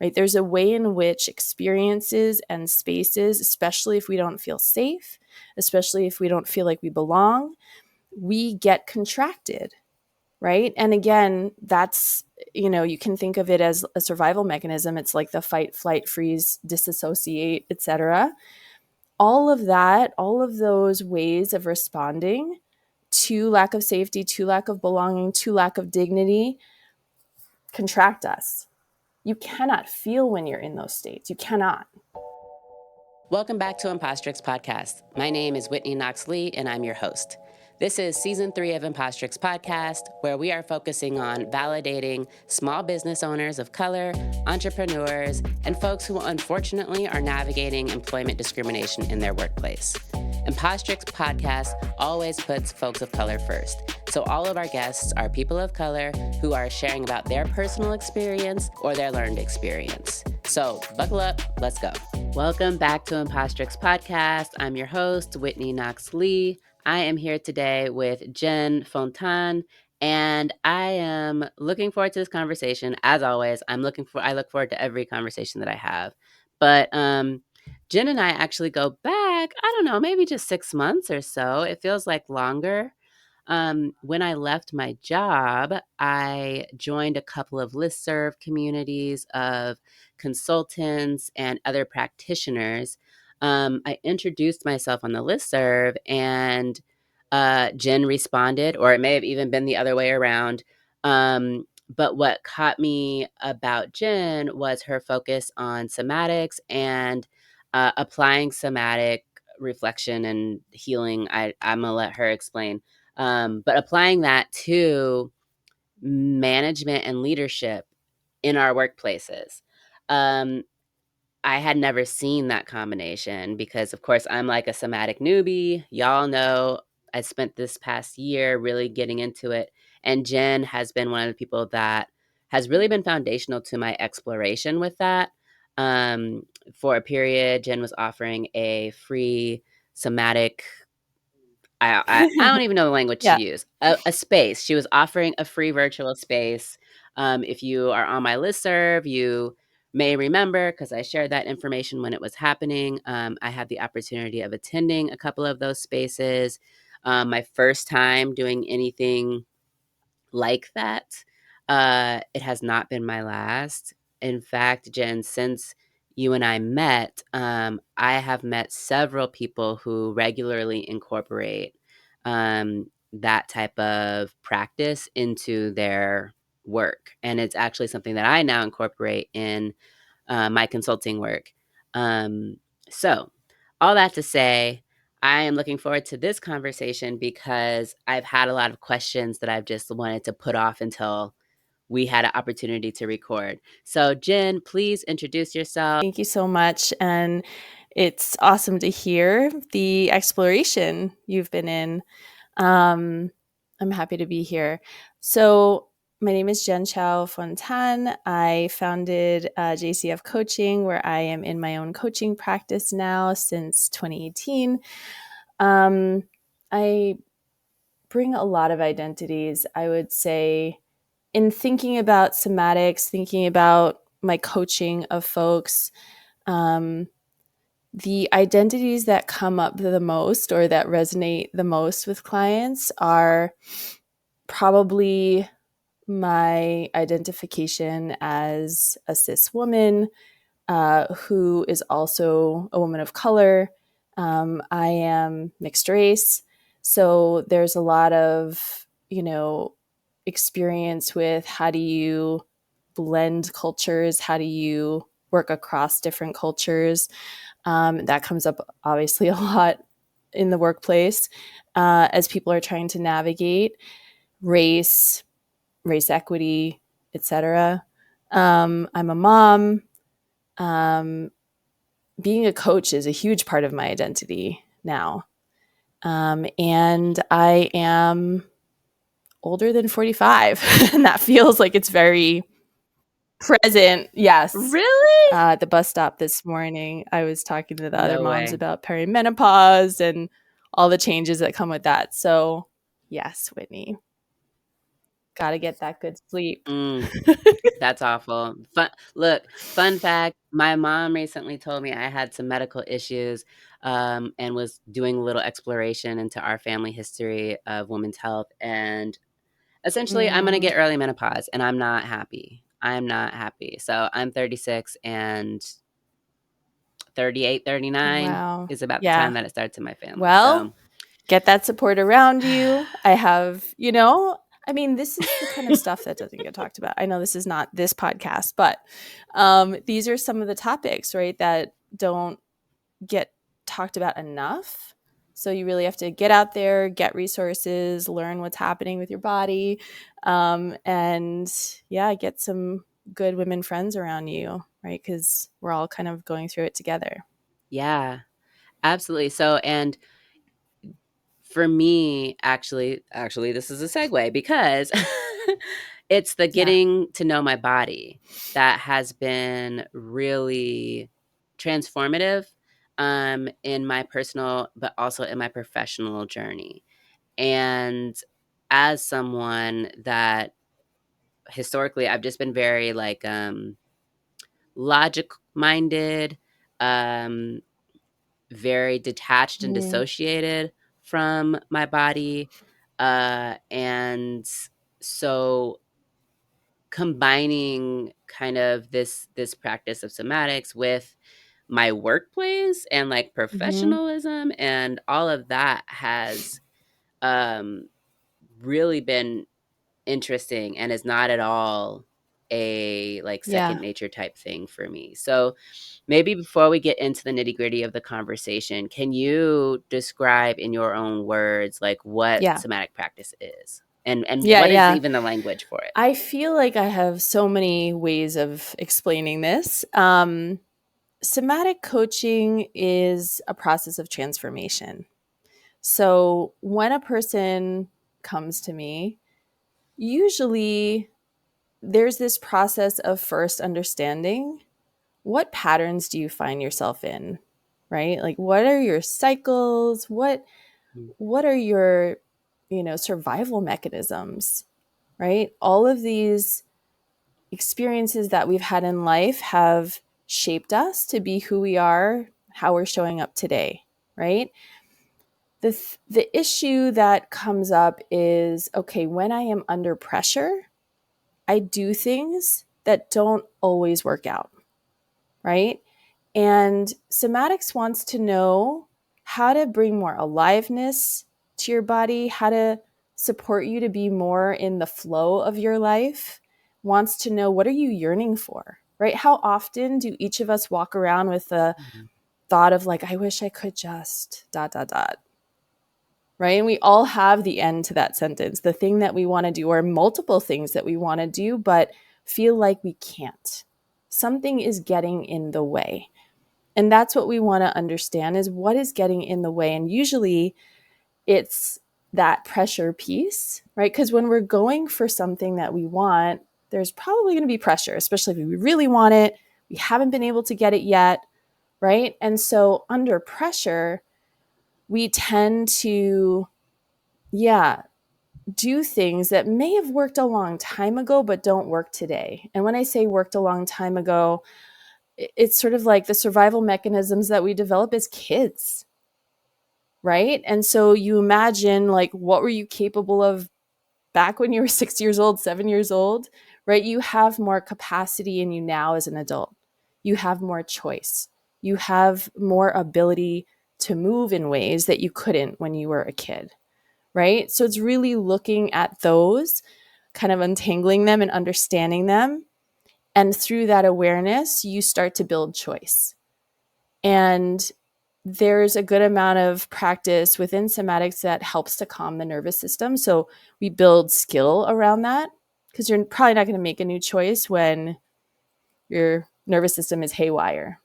right? There's a way in which experiences and spaces, especially if we don't feel safe, especially if we don't feel like we belong, we get contracted, right? And again, that's, you can think of it as a survival mechanism. It's like the fight, flight, freeze, disassociate, etc. All of that, all of those ways of responding to lack of safety, to lack of belonging, to lack of dignity, contract us. You cannot feel when you're in those states. You cannot. Welcome back to Impostrix Podcast. My name is Whitney Knox-Lee, and I'm your host. This is Season 3 of Impostrix Podcast, where we are focusing on validating small business owners of color, entrepreneurs, and folks who unfortunately are navigating employment discrimination in their workplace. Impostrix Podcast always puts folks of color first. So all of our guests are people of color who are sharing about their personal experience or their learned experience. So buckle up, let's go. Welcome back to Impostrix Podcast. I'm your host, Whitney Knox-Lee. I am here today with Jen Fontn, and I am looking forward to this conversation. As always, I look forward to every conversation that I have. But Jen and I actually go back, I don't know, maybe just 6 months or so. It feels like longer. When I left my job, I joined a couple of listserv communities of consultants and other practitioners. I introduced myself on the listserv, and Jen responded, or it may have even been the other way around. But what caught me about Jen was her focus on somatics and applying somatic reflection and healing. I'm going to let her explain. But applying that to management and leadership in our workplaces. I had never seen that combination because, of course, I'm like a somatic newbie. Y'all know I spent this past year really getting into it. And Jen has been one of the people that has really been foundational to my exploration with that. For a period, Jen was offering a free somatic, I don't even know the language Yeah. to use, a space. She was offering a free virtual space. If you are on my listserv, you may remember, because I shared that information when it was happening. I had the opportunity of attending a couple of those spaces. My first time doing anything like that. It has not been my last. In fact, Jen, since you and I met, I have met several people who regularly incorporate that type of practice into their work. And it's actually something that I now incorporate in my consulting work. So, all that to say, I am looking forward to this conversation because I've had a lot of questions that I've just wanted to put off until we had an opportunity to record. So, Jen, please introduce yourself. Thank you so much. And it's awesome to hear the exploration you've been in. I'm happy to be here. So, my name is Jen Chau Fontn. I founded JCF Coaching, where I am in my own coaching practice now since 2018. I bring a lot of identities, I would say, in thinking about somatics, thinking about my coaching of folks. The identities that come up the most or that resonate the most with clients are probably my identification as a cis woman who is also a woman of color. I am mixed race. So there's a lot of, experience with how do you blend cultures? How do you work across different cultures? That comes up obviously a lot in the workplace as people are trying to navigate race equity, etc. I'm a mom. Being a coach is a huge part of my identity now. And I am older than 45. And that feels like it's very present. Yes. Really? At the bus stop this morning, I was talking to the other No moms way. about perimenopause and all the changes that come with that. So, yes, Whitney. Gotta get that good sleep. Mm, that's awful. Fun fact, my mom recently told me I had some medical issues, and was doing a little exploration into our family history of women's health, and essentially, I'm gonna Mm, get early menopause, and I'm not happy. I'm not happy. So, I'm 36, and 38, 39 wow. is about the time Yeah. that it starts in my family, Well, so get that support around you. I have, I mean, this is the kind of stuff that doesn't get talked about. I know this is not this podcast, but these are some of the topics, right, that don't get talked about enough. So you really have to get out there, get resources, learn what's happening with your body, and yeah, get some good women friends around you, right? Because we're all kind of going through it together. yeah, absolutely. So, and for me, actually, this is a segue because it's the Yeah. getting to know my body that has been really transformative, in my personal, but also in my professional journey. And as someone that historically I've just been very like logic minded, um, very detached and Mm, dissociated from my body. And so combining kind of this practice of somatics with my workplace and like hmm. professionalism and all of that has um really been interesting and is not at all a like second Yeah. nature type thing for me. So maybe before we get into the nitty gritty of the conversation, can you describe in your own words like what Yeah. somatic practice is and Yeah. what is Yeah. even the language for it? I feel like I have so many ways of explaining this. Somatic coaching is a process of transformation. So when a person comes to me, usually there's this process of first understanding what patterns do you find yourself in, right? Like what are your cycles? What are your, survival mechanisms, right? All of these experiences that we've had in life have shaped us to be who we are, how we're showing up today, right? The issue that comes up is okay, when I am under pressure, I do things that don't always work out, right? And somatics wants to know how to bring more aliveness to your body, how to support you to be more in the flow of your life, wants to know what are you yearning for, right? How often do each of us walk around with the Mhm. thought of like, I wish I could just dot, dot, dot, right? And we all have the end to that sentence, the thing that we want to do, or multiple things that we want to do, but feel like we can't. Something is getting in the way. And that's what we want to understand is what is getting in the way. And usually it's that pressure piece, right? Because when we're going for something that we want, there's probably going to be pressure, especially if we really want it. We haven't been able to get it yet, right? And so under pressure, we tend to, yeah, do things that may have worked a long time ago, but don't work today. And when I say worked a long time ago, it's sort of like the survival mechanisms that we develop as kids, right? And so you imagine like what were you capable of back when you were 6 years old, 7 years old, right? You have more capacity in you now as an adult. You have more choice. You have more ability to move in ways that you couldn't when you were a kid, right? So it's really looking at those, kind of untangling them and understanding them. And through that awareness, you start to build choice. And there's a good amount of practice within somatics that helps to calm the nervous system. So we build skill around that because you're probably not going to make a new choice when your nervous system is haywire.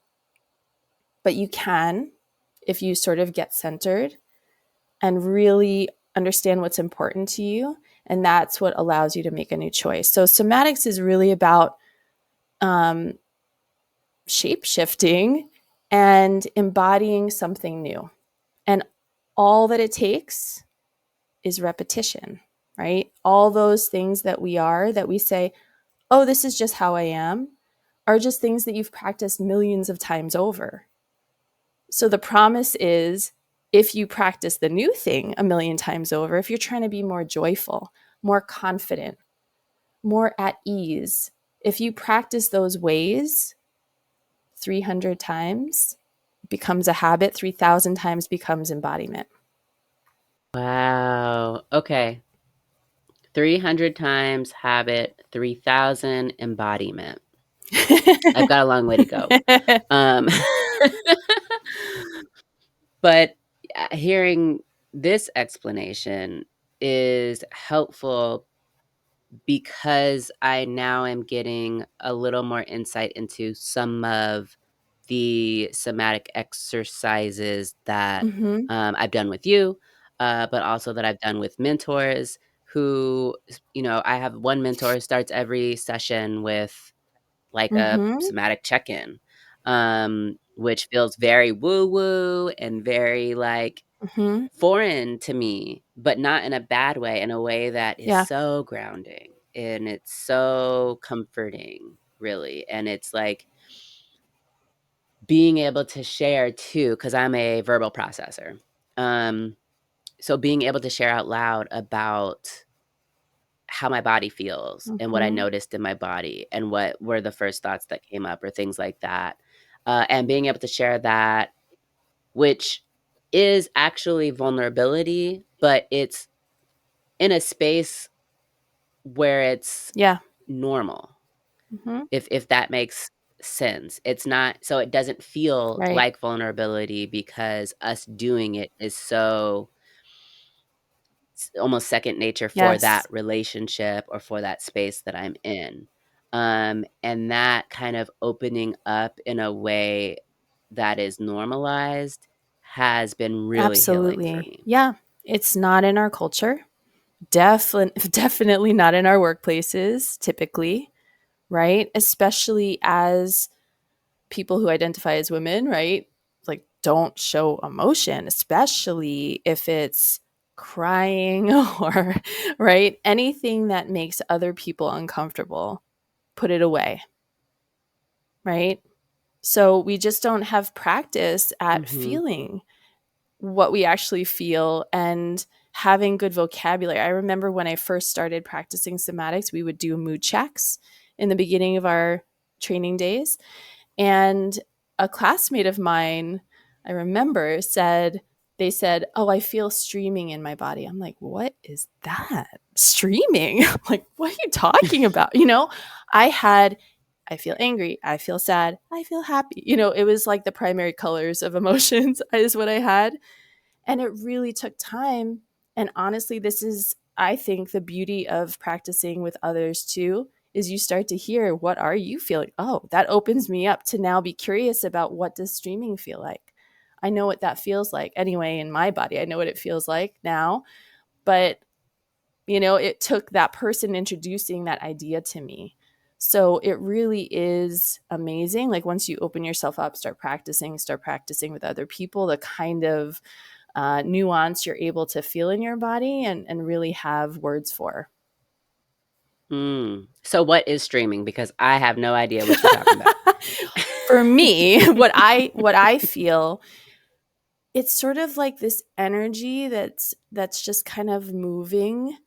But you can if you sort of get centered and really understand what's important to you. And that's what allows you to make a new choice. So somatics is really about um, shape shifting and embodying something new. And all that it takes is repetition. right? All those things that we are, that we say, oh, this is just how I am, are just things that you've practiced millions of times over. So the promise is, if you practice the new thing a million times over, if you're trying to be more joyful, more confident, more at ease, if you practice those ways 300 times, it becomes a habit, 3,000 times becomes embodiment. Wow. Okay. 300 times habit, 3,000 embodiment. I've got a long way to go. Um, but hearing this explanation is helpful because I now am getting a little more insight into some of the somatic exercises that Mm-hmm. I've done with you, but also that I've done with mentors who, I have one mentor who starts every session with like a Mm-hmm. somatic check-in, which feels very woo-woo and very like Mm-hmm. foreign to me, but not in a bad way, in a way that is Yeah, so grounding and it's so comforting, really. And it's like being able to share too, because I'm a verbal processor. Um, so being able to share out loud about how my body feels and what I mm-hmm. noticed in my body and what were the first thoughts that came up or things like that. And being able to share that, which is actually vulnerability, but it's in a space where it's Yeah, normal, mm-hmm. if that makes sense. It's not, so it doesn't feel Right. like vulnerability because us doing it is so almost second nature for that Yes, relationship or for that space that I'm in. And that kind of opening up in a way that is normalized has been really healing for absolutely. me. Yeah, it's not in our culture. Definitely not in our workplaces, typically, right? Especially as people who identify as women, right? Like, don't show emotion, especially if it's crying or, right? Anything that makes other people uncomfortable, put it away, right? So we just don't have practice at Mhm. feeling what we actually feel and having good vocabulary. I remember when I first started practicing somatics, we would do mood checks in the beginning of our training days. And a classmate of mine, I remember, they said, oh, I feel streaming in my body. I'm like, what is that? Streaming? Like, what are you talking about? I feel angry. I feel sad. I feel happy. It was like the primary colors of emotions is what I had. And it really took time. And honestly, this is, I think, the beauty of practicing with others too, is you start to hear, what are you feeling? Oh, that opens me up to now be curious about, what does streaming feel like? I know what that feels like anyway in my body. I know what it feels like now. But, it took that person introducing that idea to me. So it really is amazing. Like, once you open yourself up, start practicing with other people, the kind of nuance you're able to feel in your body and really have words for. So what is streaming? Because I have no idea what you're talking about. For me, what I feel, it's sort of like this energy that's just kind of moving.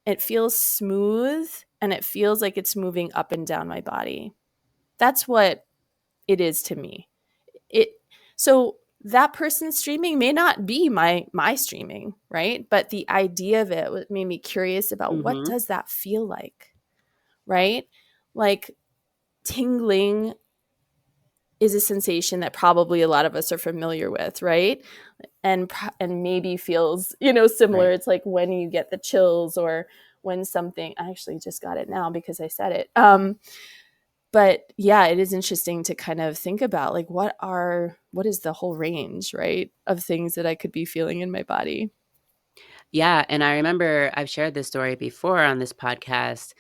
It feels smooth and it feels like it's moving up and down my body. That's what it is to me. It so that person's streaming may not be my streaming, right? But the idea of it made me curious about, what Mhm. does that feel like, right? Like, tingling is a sensation that probably a lot of us are familiar with, right? And maybe feels, similar. Right. It's like when you get the chills, or when something, I actually just got it now because I said it. But yeah, it is interesting to kind of think about, like, what is the whole range, right, of things that I could be feeling in my body. Yeah, and I remember I've shared this story before on this podcast,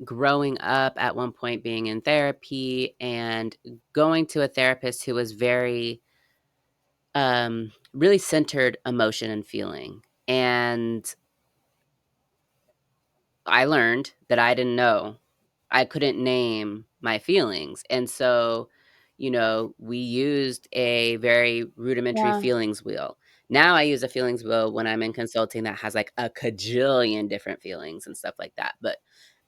growing up at one point being in therapy and going to a therapist who was very, really centered emotion and feeling. And I learned that I didn't know. I couldn't name my feelings. And so, we used a very rudimentary Yeah. feelings wheel. Now I use a feelings wheel when I'm in consulting that has like a cajillion different feelings and stuff like that. But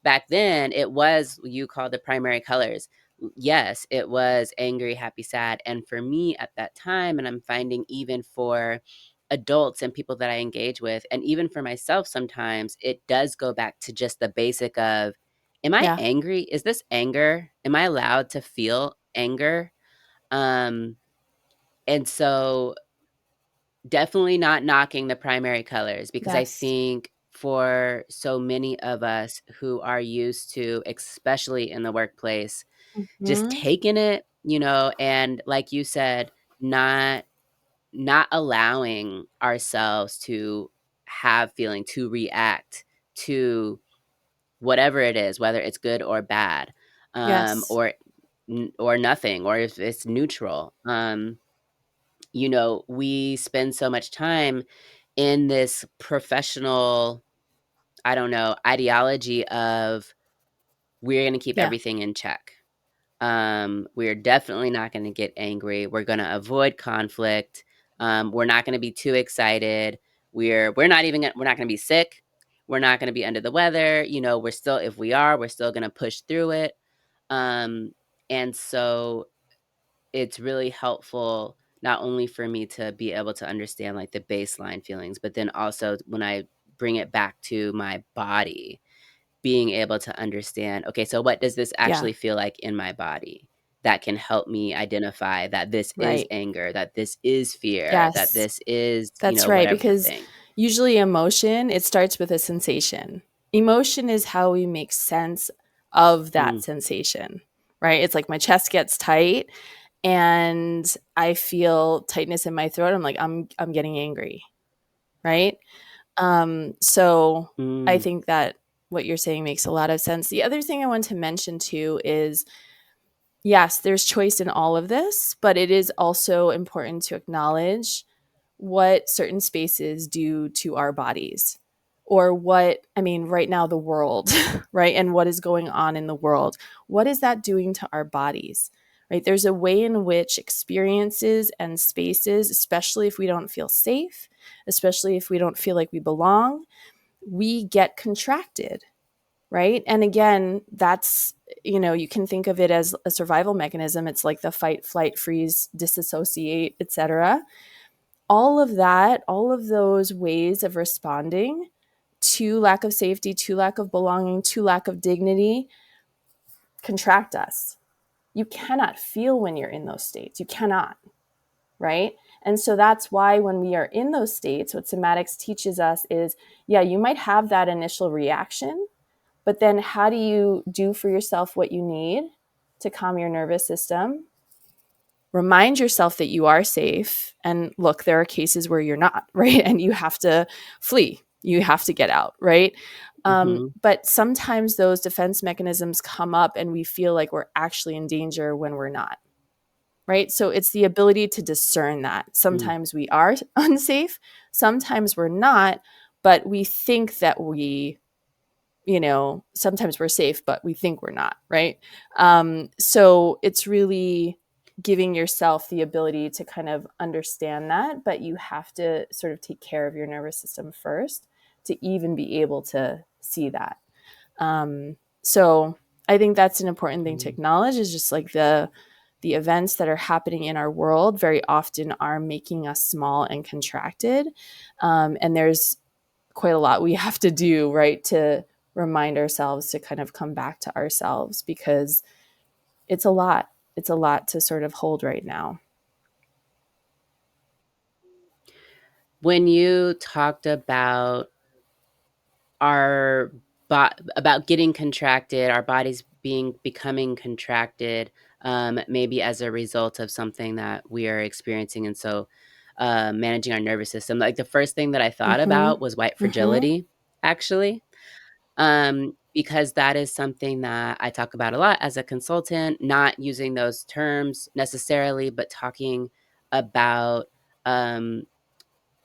back then, it was you called the primary colors. Yes, it was angry, happy, sad. And for me at that time, and I'm finding even for adults and people that I engage with, and even for myself, sometimes it does go back to just the basic of, am I Yeah. angry? Is this anger? Am I allowed to feel anger? Um, and so definitely not knocking the primary colors, because I Yes. think for so many of us who are used to, especially in the workplace, just Mhm. taking it, and like you said, not allowing ourselves to have feeling, to react to whatever it is, whether it's good or bad, Yes. or nothing, or if it's neutral. We spend so much time in this professional, I don't know, ideology of we're going to keep Yeah. everything in check. We're definitely not going to get angry. We're going to avoid conflict. We're not going to be too excited. We're not going to be sick. We're not going to be under the weather. We're still, if we are, we're still going to push through it. Um, and so it's really helpful not only for me to be able to understand like the baseline feelings, but then also when I bring it back to my body, being able to understand, okay, so what does this Yeah. actually feel like in my body that can help me identify that this is Right. anger, that this is fear, that Yes. this is, That's right, whatever the because thing. usually emotion, it starts with a sensation. Emotion is how we make sense of that Mm, sensation, right? It's like my chest gets tight and I feel tightness in my throat. I'm like, I'm getting angry, right? So I mm, think that what you're saying makes a lot of sense. The other thing I want to mention too is yes, there's choice in all of this, but it is also important to acknowledge what certain spaces do to our bodies, or what, I mean, right now, the world, right? And what is going on in the world? What is that doing to our bodies? Right? There's a way in which experiences and spaces, especially if we don't feel safe, especially if we don't feel like we belong, we get contracted, right? And again, that's, you can think of it as a survival mechanism. It's like the fight, flight, freeze, disassociate, etc. All of that, all of those ways of responding to lack of safety, to lack of belonging, to lack of dignity contract us. You cannot feel when you're in those states. You cannot, right? And so that's why when we are in those states, what somatics teaches us is, yeah, you might have that initial reaction, but then how do you do for yourself what you need to calm your nervous system? Remind yourself that you are safe. And look, there are cases where you're not, right? And you have to flee, you have to get out, right? mm-hmm, But sometimes those defense mechanisms come up and we feel like we're actually in danger when we're not, right? So it's the ability to discern that. mm, Sometimes we are unsafe, sometimes we're not, but we think that sometimes we're safe, but we think we're not, right? So it's really giving yourself the ability to kind of understand that, but you have to sort of take care of your nervous system first to even be able to see that. So I think that's an important thing to mm. acknowledge is just like the events that are happening in our world very often are making us small and contracted. And there's quite a lot we have to do, right, to remind ourselves to kind of come back to ourselves because it's a lot. It's a lot to sort of hold right now. When you talked about our about getting contracted, our bodies becoming contracted, maybe as a result of something that we are experiencing, and so managing our nervous system. Like the first thing that I thought Mm-hmm. about was white Mm-hmm. fragility, actually, because that is something that I talk about a lot as a consultant. Not using those terms necessarily, but talking about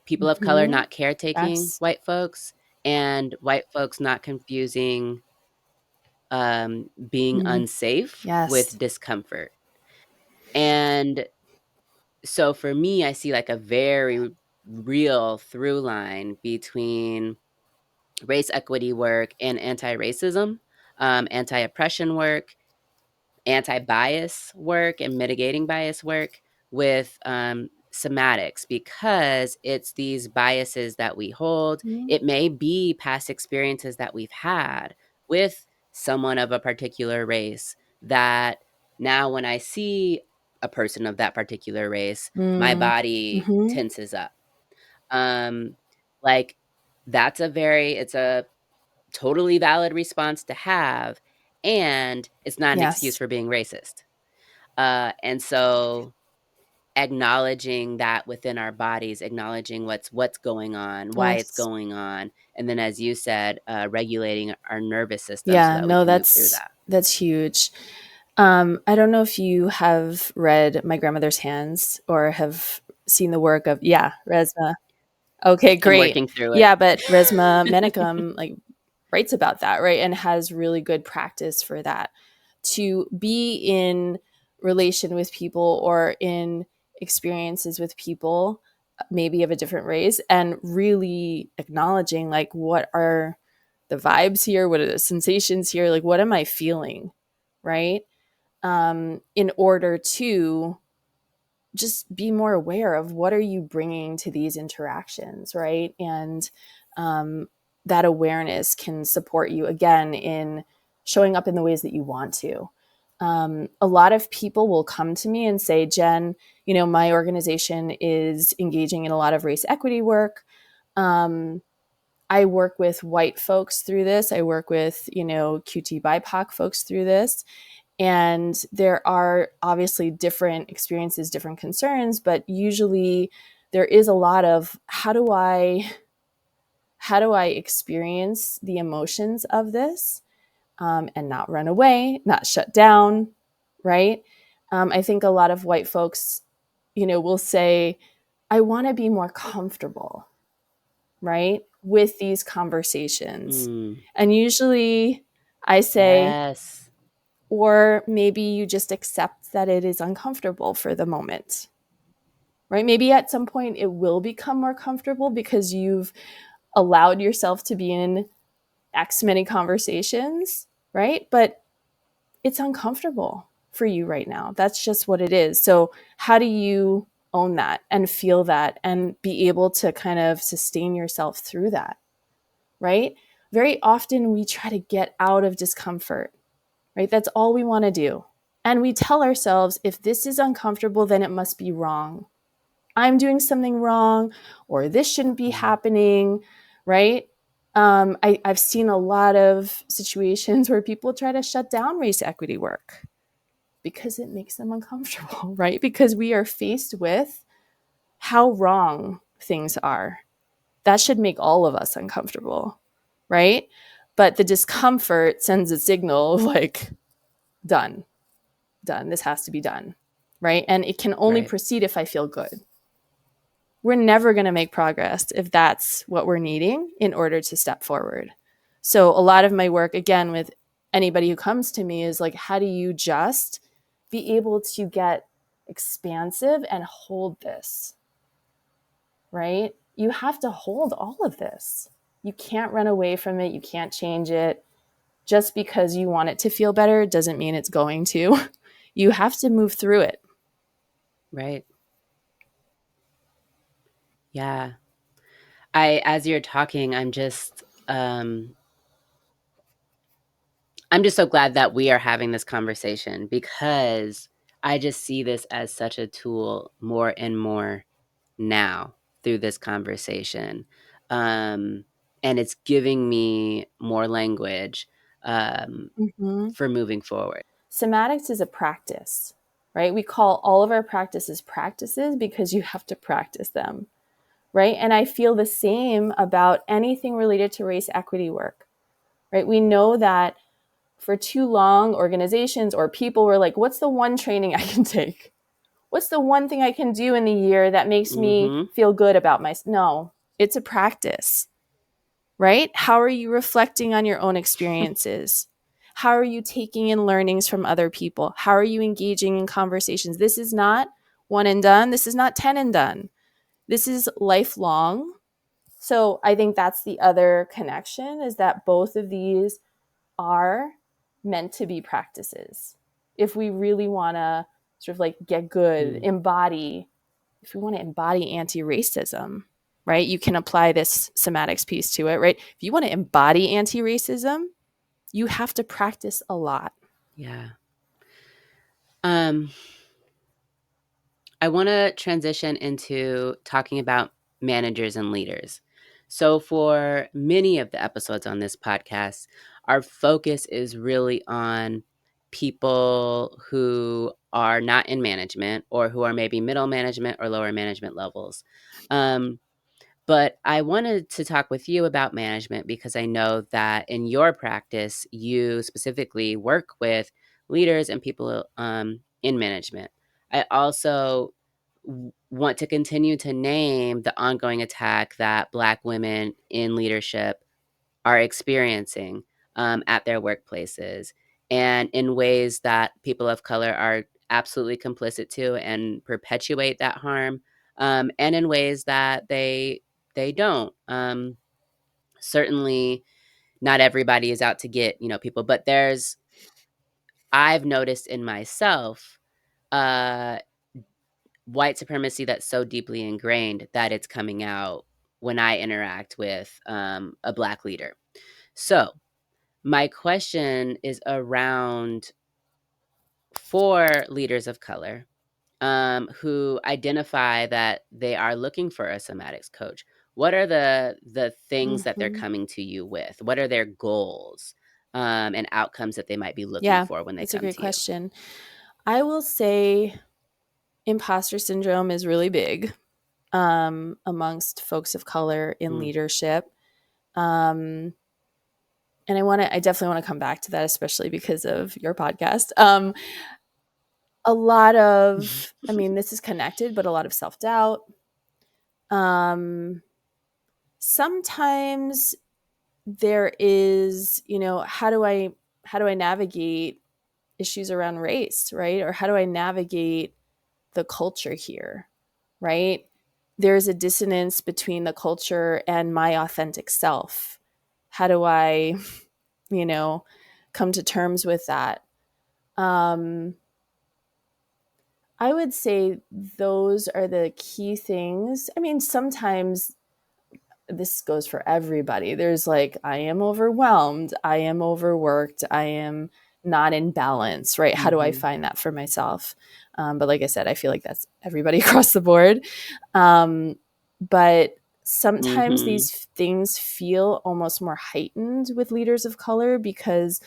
people of color Mm-hmm. not caretaking Yes. white folks and white folks not confusing being Mm. unsafe Yes. with discomfort. And so for me, I see like a very real through line between race equity work and anti-racism, anti-oppression work, anti-bias work, and mitigating bias work with somatics, because it's these biases that we hold. Mm. It may be past experiences that we've had with someone of a particular race that now when I see a person of that particular race, my Mm. body Mm-hmm. tenses up. Um, like it's a totally valid response to have, and it's not an excuse Yes. for being racist. And so acknowledging that within our bodies, acknowledging what's going on, why it's Yes. going on, and then as you said, regulating our nervous system so Yeah, that we no, can move through that's that. that's huge. I don't know if you have read My Grandmother's Hands or have seen the work of, yeah, Resma. Okay, I'm great. working through it. Yeah, but Resma Menakem like writes about that, right? And has really good practice for that. To be in relation with people or in experiences with people, maybe of a different race, and really acknowledging like what are the vibes here, what are the sensations here, like what am I feeling, right? In order to just be more aware of what are you bringing to these interactions, right? And um, that awareness can support you again in showing up in the ways that you want to. A lot of people will come to me and say, Jen, my organization is engaging in a lot of race equity work. um, I work with white folks through this. I work with, QT BIPOC folks through this. And there are obviously different experiences, different concerns, but usually there is a lot of how do I experience the emotions of this, and not run away, not shut down, right? I think a lot of white folks, will say, I want to be more comfortable, right, with these conversations. Mm, And usually I say, yes. or maybe you just accept that it is uncomfortable for the moment, right? Maybe at some point it will become more comfortable because you've allowed yourself to be in X many conversations, right? But it's uncomfortable for you right now. That's just what it is. So, how do you own that and feel that and be able to kind of sustain yourself through that, right? Very often we try to get out of discomfort, right? That's all we want to do. And we tell ourselves, if this is uncomfortable, then it must be wrong. I'm doing something wrong, or this shouldn't be Mm, happening, right? I've seen a lot of situations where people try to shut down race equity work because it makes them uncomfortable, right? Because we are faced with how wrong things are. That should make all of us uncomfortable, right? But the discomfort sends a signal of like, done, done. This has to be done, right? And it can only right. proceed if I feel good. We're never going to make progress if that's what we're needing in order to step forward. So a lot of my work, again, with anybody who comes to me is like, how do you just be able to get expansive and hold this, right? You have to hold all of this. You can't run away from it. You can't change it. Just because you want it to feel better doesn't mean it's going to. You have to move through it. Right. Yeah. As you're talking, I'm just so glad that we are having this conversation, because I just see this as such a tool more and more now through this conversation. Um, and it's giving me more language Mm-hmm. for moving forward. Somatics is a practice, right? We call all of our practices practices because you have to practice them, right? And I feel the same about anything related to race equity work, right? We know that for too long, organizations or people were like, what's the one training I can take? What's the one thing I can do in the year that makes me Hmm. feel good about myself? No, it's a practice. right? How are you reflecting on your own experiences? How are you taking in learnings from other people? How are you engaging in conversations? This is not one and done. This is not 10 and done. This is lifelong. So I think that's the other connection, is that both of these are meant to be practices. If we really want to sort of like get good, embody, if we want to embody anti-racism, right? You can apply this somatics piece to it, right? If you want to embody anti-racism, you have to practice a lot. Yeah. I want to transition into talking about managers and leaders. So, for many of the episodes on this podcast, our focus is really on people who are not in management or who are maybe middle management or lower management levels. Um, but I wanted to talk with you about management because I know that in your practice, you specifically work with leaders and people in management. I also want to continue to name the ongoing attack that Black women in leadership are experiencing at their workplaces, and in ways that people of color are absolutely complicit to and perpetuate that harm, and in ways that they don't. Certainly, not everybody is out to get people, but I've noticed in myself uh, white supremacy that's so deeply ingrained that it's coming out when I interact with a Black leader. So my question is around for leaders of color who identify that they are looking for a somatics coach. What are the things that they're coming to you with? What are their goals and outcomes that they might be looking Yeah, for when they that's a come great to you? question. I will say imposter syndrome is really big amongst folks of color in Mm. leadership. And I definitely want to come back to that, especially because of your podcast. A lot of, I mean, this is connected, but a lot of self-doubt. Sometimes there is, how do I navigate issues around race, right? Or how do I navigate the culture here, right? There's a dissonance between the culture and my authentic self. How do I, come to terms with that? Um, I would say those are the key things. I mean, sometimes this goes for everybody. There's like, I am overwhelmed, I am overworked, I am not in balance, right? How do I Mm-hmm. find that for myself? But like I said, I feel like that's everybody across the board. But sometimes Mm-hmm. these things feel almost more heightened with leaders of color because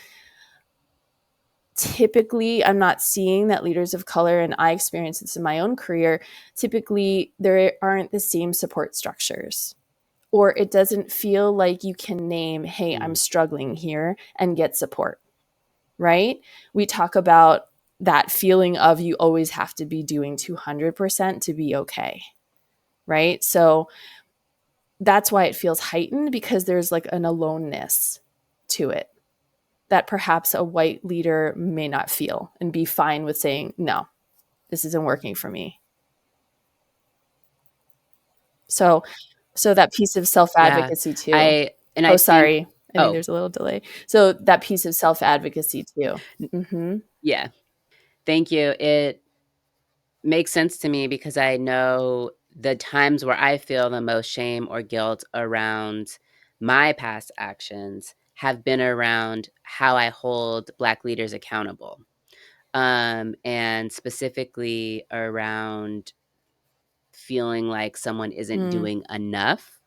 typically I'm not seeing that leaders of color, and I experience this in my own career, typically there aren't the same support structures, or it doesn't feel like you can name, hey, I'm Mm. struggling here and get support, right? We talk about that feeling of you always have to be doing 200% to be okay, right? So that's why it feels heightened, because there's like an aloneness to it that perhaps a white leader may not feel and be fine with saying, no, this isn't working for me. So that piece of Yeah. self-advocacy too. I Oh, think sorry. I think oh there's a little delay. So that piece of self-advocacy too. yeah. Thank you. It makes sense to me because I know the times where I feel the most shame or guilt around my past actions have been around how I hold Black leaders accountable, and specifically around feeling like someone isn't Mm, doing enough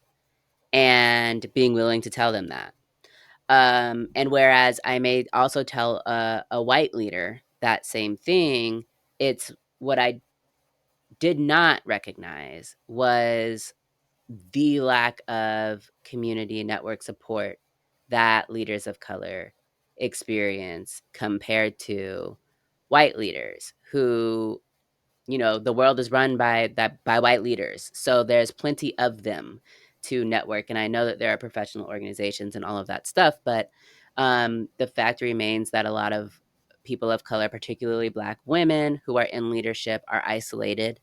and being willing to tell them that. And whereas I may also tell a white leader that same thing, it's what I did not recognize was the lack of community network support that leaders of color experience compared to white leaders who, the world is run by white leaders, so there's plenty of them to network. And I know that there are professional organizations and all of that stuff, but the fact remains that a lot of people of color, particularly Black women who are in leadership, are isolated.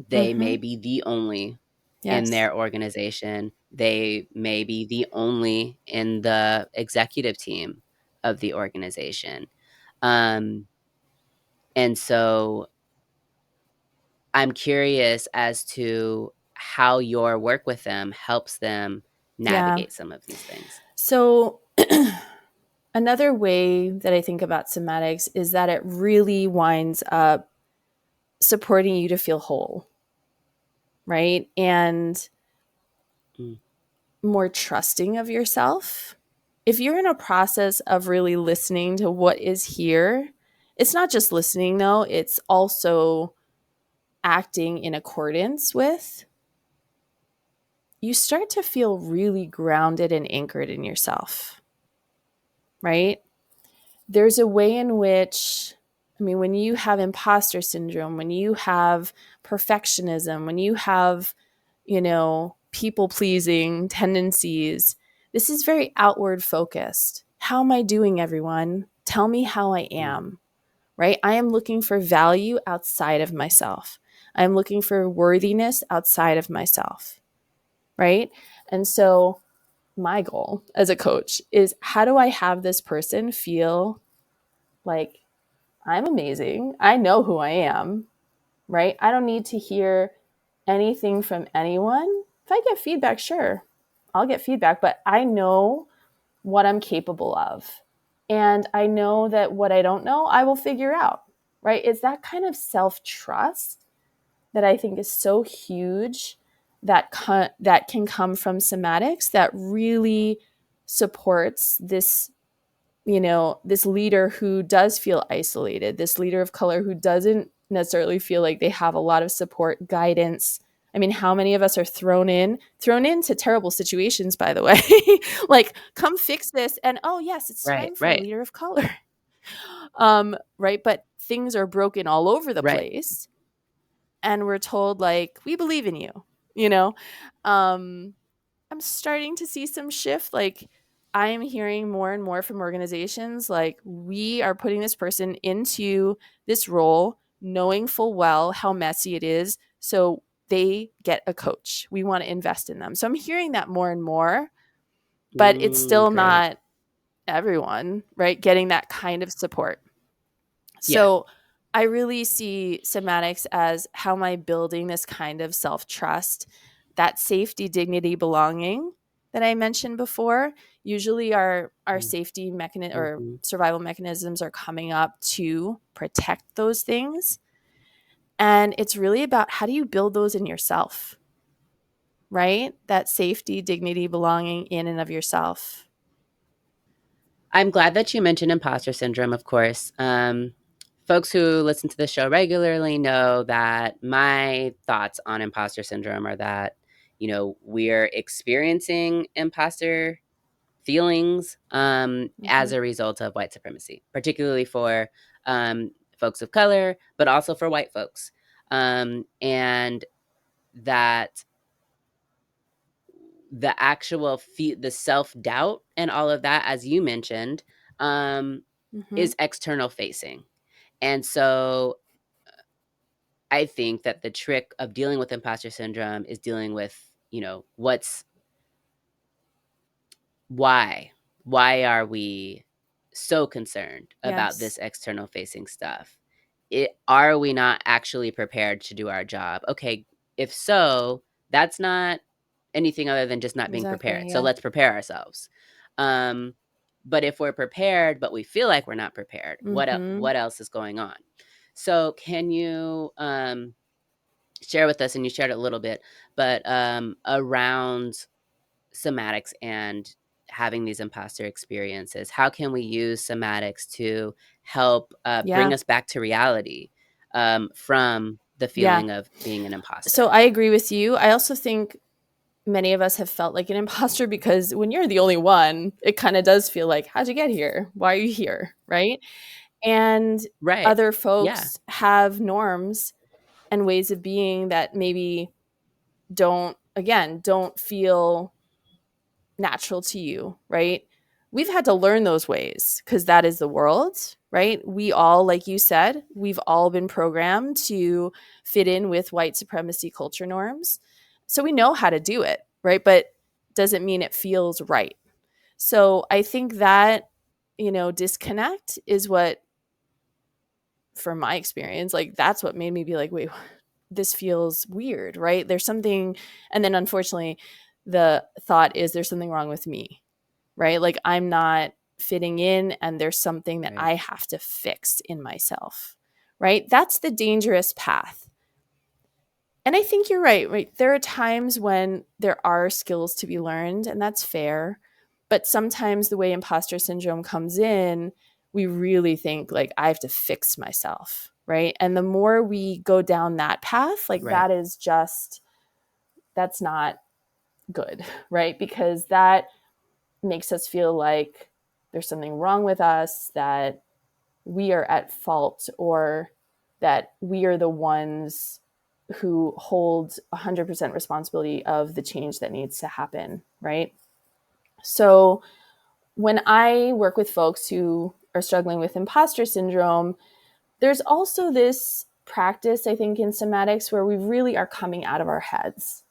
They may be the only in Yes. their organization. They may be the only in the executive team of the organization. Um, and so I'm curious as to how your work with them helps them Yeah. navigate some of these things. So another way that I think about somatics is that it really winds up supporting you to feel whole, right? And Mm, more trusting of yourself. If you're in a process of really listening to what is here, it's not just listening though, it's also acting in accordance with, you start to feel really grounded and anchored in yourself, right? There's a way in which, I mean, when you have imposter syndrome, when you have perfectionism, when you have, people pleasing tendencies, this is very outward focused. How am I doing, everyone? Tell me how I mm, am, right? I am looking for value outside of myself. I'm looking for worthiness outside of myself, right? And so, my goal as a coach is, how do I have this person feel like I'm amazing? I know who I am, right? I don't need to hear anything from anyone. If I get feedback, sure, I'll get feedback, but I know what I'm capable of. And I know that what I don't know, I will figure out, right? It's that kind of self trust that I think is so huge, that can come from somatics, that really supports this, this leader who does feel isolated, this leader of color who doesn't necessarily feel like they have a lot of support, guidance. I mean, how many of us are thrown into terrible situations, by the way? Like, come fix this, and oh yes, it's right, time for a right, leader of color. Right, but things are broken all over the right. place, and we're told, like, we believe in you, you know um I'm starting to see some shift. Like, I am hearing more and more from organizations, like, we are putting this person into this role knowing full well how messy it is, so they get a coach. We want to invest in them. So I'm hearing that more and more, but it's still Great. not everyone, right, getting that kind of support. Yeah. So I really see somatics as, how am I building this kind of self trust, that safety, dignity, belonging that I mentioned before. Usually our safety mechanism or Mm-hmm. survival mechanisms are coming up to protect those things. And it's really about, how do you build those in yourself, right? That safety, dignity, belonging in and of yourself. I'm glad that you mentioned imposter syndrome, of course. Folks who listen to the show regularly know that my thoughts on imposter syndrome are that, we're experiencing imposter feelings as Mm-hmm. a result of white supremacy, particularly for folks of color, but also for white folks. And that the actual the self-doubt and all of that, as you mentioned, um, Mm-hmm. is external facing. And so I think that the trick of dealing with imposter syndrome is dealing with, what's why? Why are we so concerned about Yes. this external facing stuff? Are we not actually prepared to do our job? Okay, if so, that's not anything other than just not being Exactly. prepared. So Yeah. let's prepare ourselves. Um, but if we're prepared, but we feel like we're not prepared, Mm-hmm. what else is going on? So can you share with us, and you shared it a little bit, but around somatics and having these imposter experiences, how can we use somatics to help Yeah. bring us back to reality from the Yeah. feeling of being an So imposter? I agree with you. I also think many of us have felt like an imposter, because when you're the only one, it kind of does feel like, how'd you get here? Why are you here? Right. And Right. other Yeah. folks have norms and ways of being that maybe don't feel natural to you, right? We've had to learn those ways because that is the world, right? We all, like you said, we've all been programmed to fit in with white supremacy culture norms. So we know how to do it, right? But doesn't mean it feels right. So I think that, disconnect is what, from my experience, like that's what made me be like, wait, this feels weird, right? There's something. And then unfortunately, the thought is there's something wrong with me, right? Like I'm not fitting in and there's something that I have to fix in myself, right? That's the dangerous path. And I think you're right? There are times when there are skills to be learned, and that's fair. But sometimes the way imposter syndrome comes in, we really think like I have to fix myself, right? And the more we go down that path, like that is just, that's not good, right? Because that makes us feel like there's something wrong with us, that we are at fault, or that we are the ones who hold 100% responsibility of the change that needs to happen, right? So when I work with folks who are struggling with imposter syndrome, there's also this practice, I think, in somatics where we really are coming out of our heads.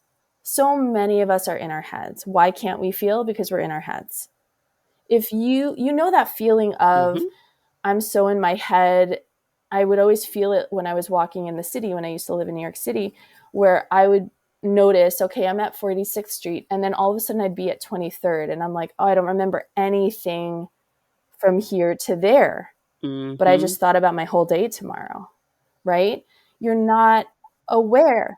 So many of us are in our heads. Why can't we feel? Because we're in our heads. If you know that feeling of, I'm so in my head. I would always feel it when I was walking in the city, when I used to live in New York City, where I would notice, okay, I'm at 46th Street. And then all of a sudden I'd be at 23rd. And I'm like, oh, I don't remember anything from here to there. But I just thought about my whole day tomorrow, right? You're not aware.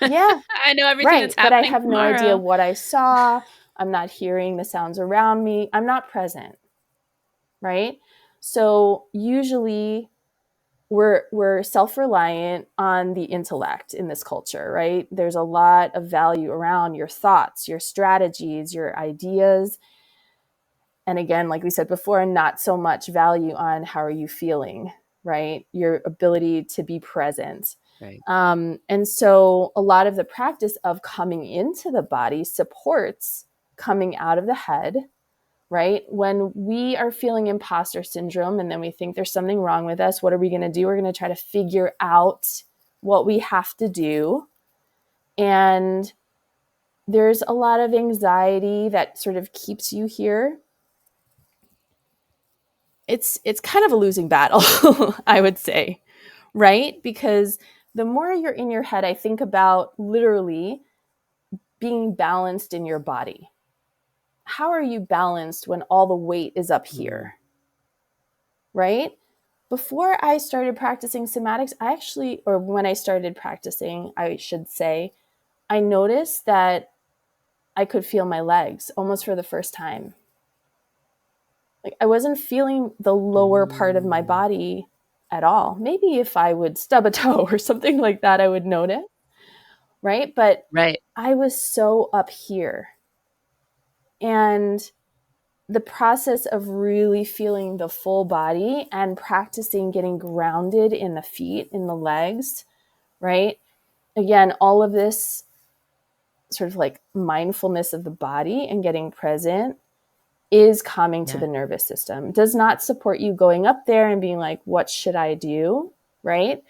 Yeah. I know everything that's Right. But I happening have no idea tomorrow. what I saw. I'm not hearing the sounds around me. I'm not present. Right. So usually we're self-reliant on the intellect in this culture, right? There's a lot of value around your thoughts, your strategies, your ideas. And again, like we said before, not so much value on how are you feeling, right? Your ability to be present. Right. And so a lot of the practice of coming into the body supports coming out of the head, right? When we are feeling imposter syndrome and then we think there's something wrong with us, what are we going to do? We're going to try to figure out what we have to do. And there's a lot of anxiety that sort of keeps you here. It's kind of a losing battle, I would say, right? Because the more you're in your head, I think about literally being balanced in your body. How are you balanced when all the weight is up here? Right? Before I started practicing somatics, when I started practicing, I should say, I noticed that I could feel my legs almost for the first time. Like I wasn't feeling the lower part of my body at all. Maybe if I would stub a toe or something like that, I would notice. Right? But I was so up here. And the process of really feeling the full body and practicing getting grounded in the feet, in the legs, right? Again, all of this sort of like mindfulness of the body and getting present is calming to the nervous system. It does not support you going up there and being like, what should I do? Right?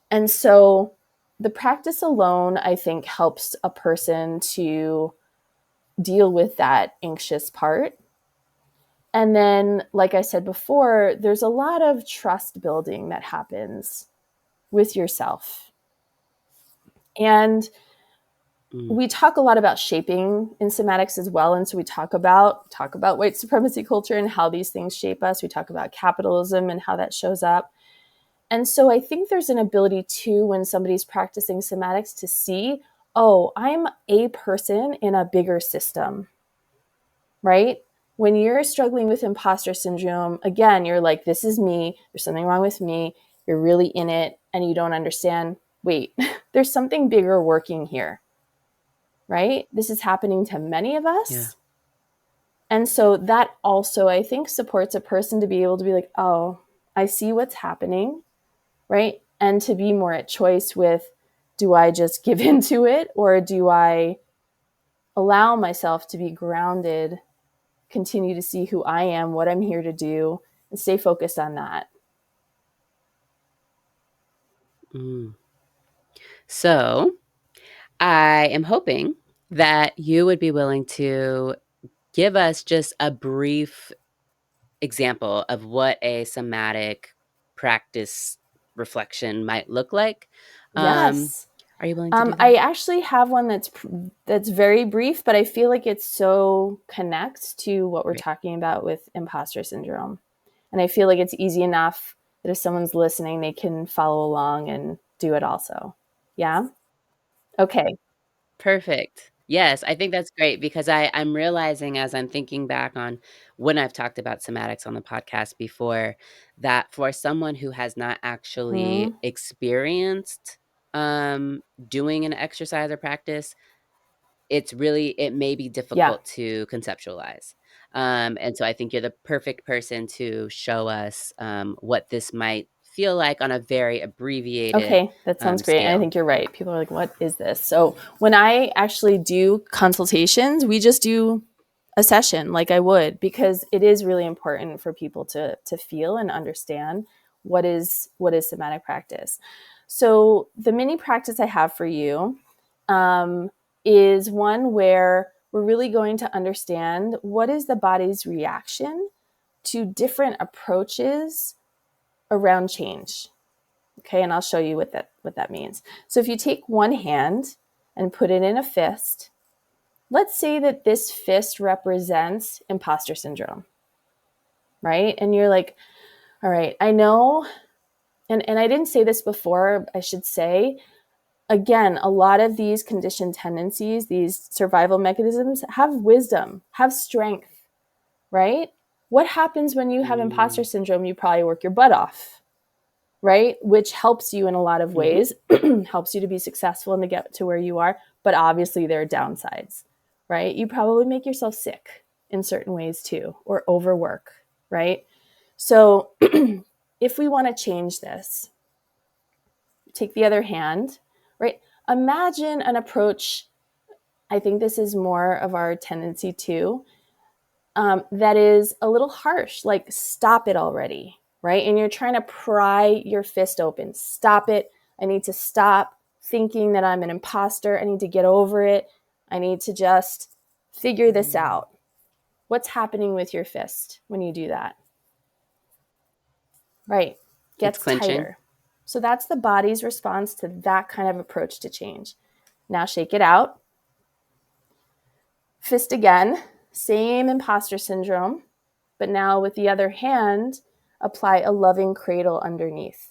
And so the practice alone, I think, helps a person to deal with that anxious part. And then, like I said before, there's a lot of trust building that happens with yourself. And we talk a lot about shaping in somatics as well. And so we talk about white supremacy culture and how these things shape us. We talk about capitalism and how that shows up. And so I think there's an ability too, when somebody's practicing somatics, to see, oh, I'm a person in a bigger system, right? When you're struggling with imposter syndrome, again, you're like, this is me. There's something wrong with me. You're really in it and you don't understand. Wait, there's something bigger working here, right? This is happening to many of us. Yeah. And so that also, I think, supports a person to be able to be like, oh, I see what's happening, right? And to be more at choice with, Do I just give into it, or do I allow myself to be grounded, continue to see who I am, what I'm here to do, and stay focused on that? Mm. So I am hoping that you would be willing to give us just a brief example of what a somatic practice reflection might look like. Yes. Are you willing to do I that? actually have one that's very brief, but I feel like it so connects to what we're Great. talking about with imposter syndrome. And I feel like it's easy enough that if someone's listening, they can follow along and do it also. Yeah? Okay. Perfect. Yes, I think that's great because I'm realizing as I'm thinking back on when I've talked about somatics on the podcast before, that for someone who has not actually Hmm. experienced doing an exercise or practice, it may be Yeah. difficult to conceptualize. And so I think you're the perfect person to show us what this might feel like on a very abbreviated Okay, that sounds great. And I scale. think you're right. People are like, what is this? So when I actually do consultations, we just do a session like I would, because it is really important for people to feel and understand what is somatic practice. So the mini practice I have for you um, is one where we're really going to understand what is the body's reaction to different approaches around change. Okay, and I'll show you what that means. So if you take one hand and put it in a fist, let's say that this fist represents imposter syndrome, right? And you're like, all right, I know, and I didn't say this before, I should say, again, a lot of these conditioned tendencies, these survival mechanisms have wisdom, have strength, right? What happens when you have imposter Mm. syndrome? You probably work your butt off, right? Which helps you in a lot of Mhm. ways, helps you to be successful and to get to where you are. But obviously, there are downsides, right? You probably make yourself sick in certain ways too, or overwork, right? So, if we want to change this, take the other hand, right? Imagine an approach. I think this is more of our tendency too, that is a little harsh, like stop it already, right? And you're trying to pry your fist open. Stop it. I need to stop thinking that I'm an imposter. I need to get over it. I need to just figure this out. What's happening with your fist when you do that? Right. It's Gets clenching. tighter. So that's the body's response to that kind of approach to change. Now shake it out. Fist again. Same imposter syndrome, but now with the other hand, apply a loving cradle underneath.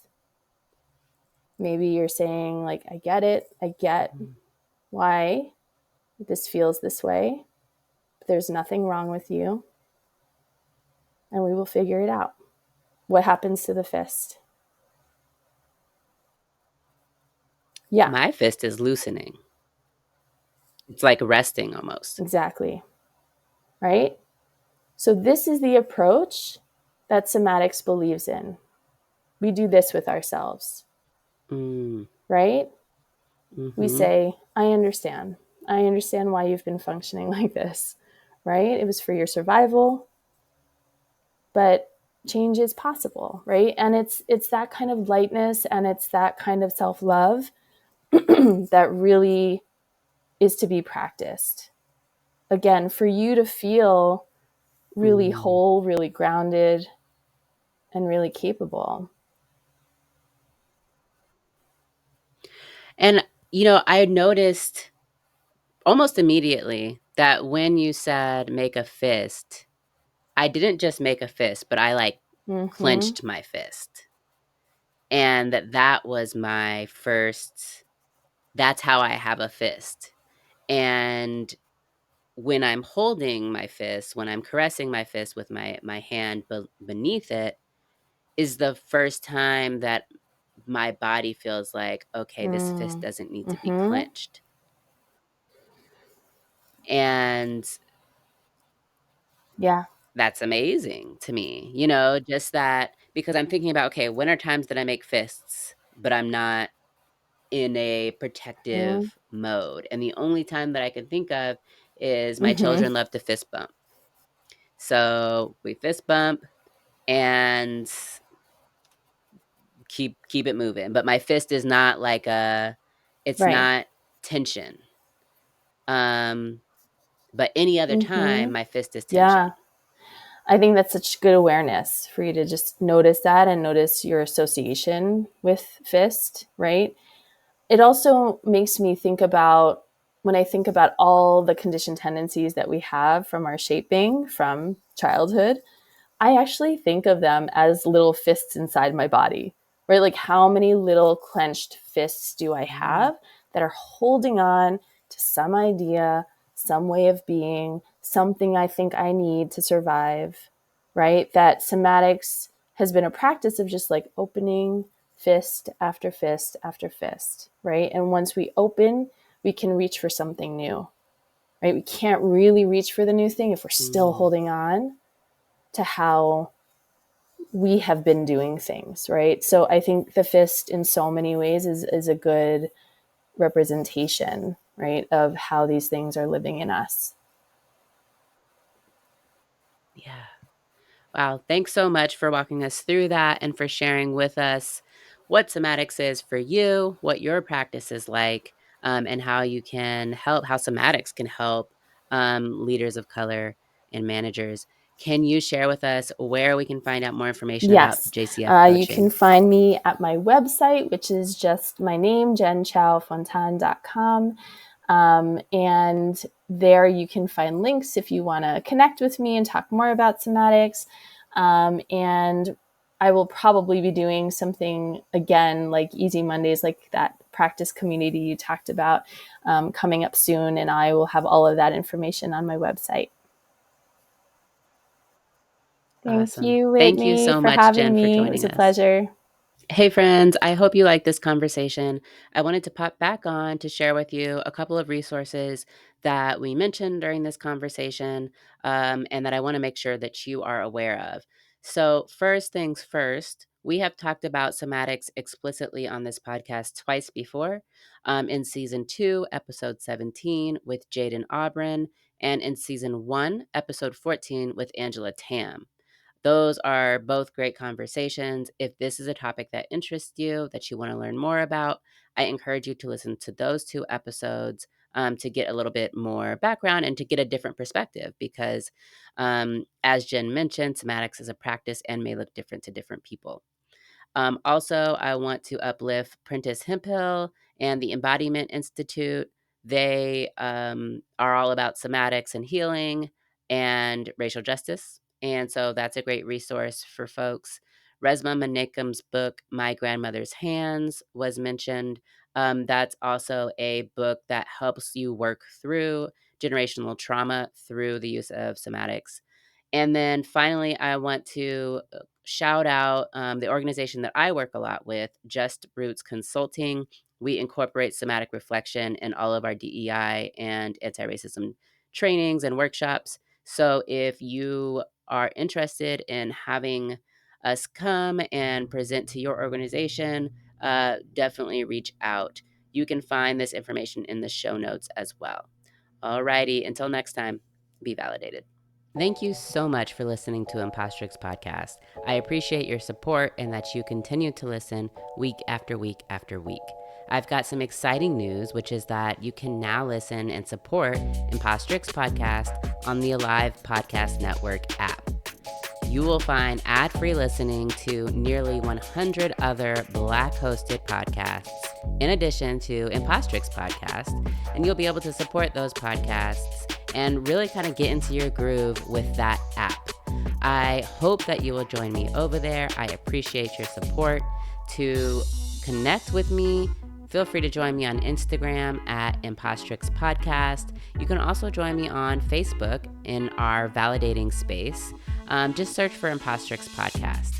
Maybe you're saying, like, I get it. I get Mm. why this feels this way. But there's nothing wrong with you, and we will figure it out. What happens to the fist? Yeah, My fist is loosening. It's like resting almost. exactly. Right? So, this is the approach that somatics believes in. We do this with ourselves, Mm. right? We Mhm. say, I understand. I understand why you've been functioning like this, right? It was for your survival, but change is possible, right? And it's that kind of lightness and it's that kind of self-love that really is to be practiced. Again, for you to feel really Mm. whole, really grounded, and really capable. And, I noticed almost immediately that when you said make a fist, I didn't just make a fist, but I, like, Mm-hmm. clenched my fist. And that was my first that's how I have a fist. And when I'm holding my fist, when I'm caressing my fist with my hand beneath it, is the first time that my body feels like, "Okay, this fist doesn't need to be Mm-hmm. clenched." And Yeah. that's amazing to me, just that because I'm thinking about, okay, when are times that I make fists, but I'm not in a protective mode. And the only time that I can think of is my children love to fist bump. So we fist bump and keep it moving. But my fist is not like it's Right. not tension. But any other time, my fist is tension. Yeah. I think that's such good awareness for you to just notice that and notice your association with fist, right? It also makes me think about when I think about all the conditioned tendencies that we have from our shaping from childhood, I actually think of them as little fists inside my body, right? Like how many little clenched fists do I have that are holding on to some idea, some way of being, something I think I need to survive, right? That somatics has been a practice of just like opening fist after fist after fist, right? And once we open, we can reach for something new, right? We can't really reach for the new thing if we're still holding on to how we have been doing things, right? So I think the fist in so many ways is a good representation, right, of how these things are living in us. Yeah. Wow. Thanks so much for walking us through that and for sharing with us what somatics is for you, what your practice is like, and how you can help, how somatics can help leaders of color and managers. Can you share with us where we can find out more information about Yes. JCF You can coaching? find me at my website, which is just my name, Jen Chau, Fontn.com. And there you can find links if you want to connect with me and talk more about somatics. And I will probably be doing something again, like Easy Mondays, like that practice community you talked about, coming up soon. And I will have all of that information on my website. Thank Awesome. you, Thank you Whitney, so for much, having Jen, for me. It was joining a us. pleasure. Hey friends, I hope you liked this conversation. I wanted to pop back on to share with you a couple of resources that we mentioned during this conversation, and that I want to make sure that you are aware of. So, first things first, we have talked about somatics explicitly on this podcast twice before, in season 2, episode 17 with Jaden Aubrin, and in season 1, episode 14 with Angela Tam. Those are both great conversations. If this is a topic that interests you, that you want to learn more about, I encourage you to listen to those 2 episodes, to get a little bit more background and to get a different perspective because, as Jen mentioned, somatics is a practice and may look different to different people. Also, I want to uplift Prentice Hemphill and the Embodiment Institute. They are all about somatics and healing and racial justice. And so that's a great resource for folks. Resma Menakum's book, My Grandmother's Hands, was mentioned. That's also a book that helps you work through generational trauma through the use of somatics. And then finally, I want to shout out the organization that I work a lot with, Just Roots Consulting. We incorporate somatic reflection in all of our DEI and anti-racism trainings and workshops. So if you are interested in having us come and present to your organization, definitely reach out. You can find this information in the show notes as well. Alrighty, until next time, be validated. Thank you so much for listening to Impostrix Podcast. I appreciate your support and that you continue to listen week after week after week. I've got some exciting news, which is that you can now listen and support Impostrix Podcast on the Alive Podcast Network app. You will find ad-free listening to nearly 100 other Black-hosted podcasts, in addition to Impostrix Podcast, and you'll be able to support those podcasts and really kind of get into your groove with that app. I hope that you will join me over there. I appreciate your support. To connect with me, feel free to join me on Instagram at Impostrix Podcast. You can also join me on Facebook in our validating space. Just search for Impostrix Podcast.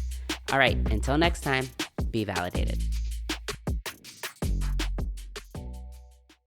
All right, until next time, be validated.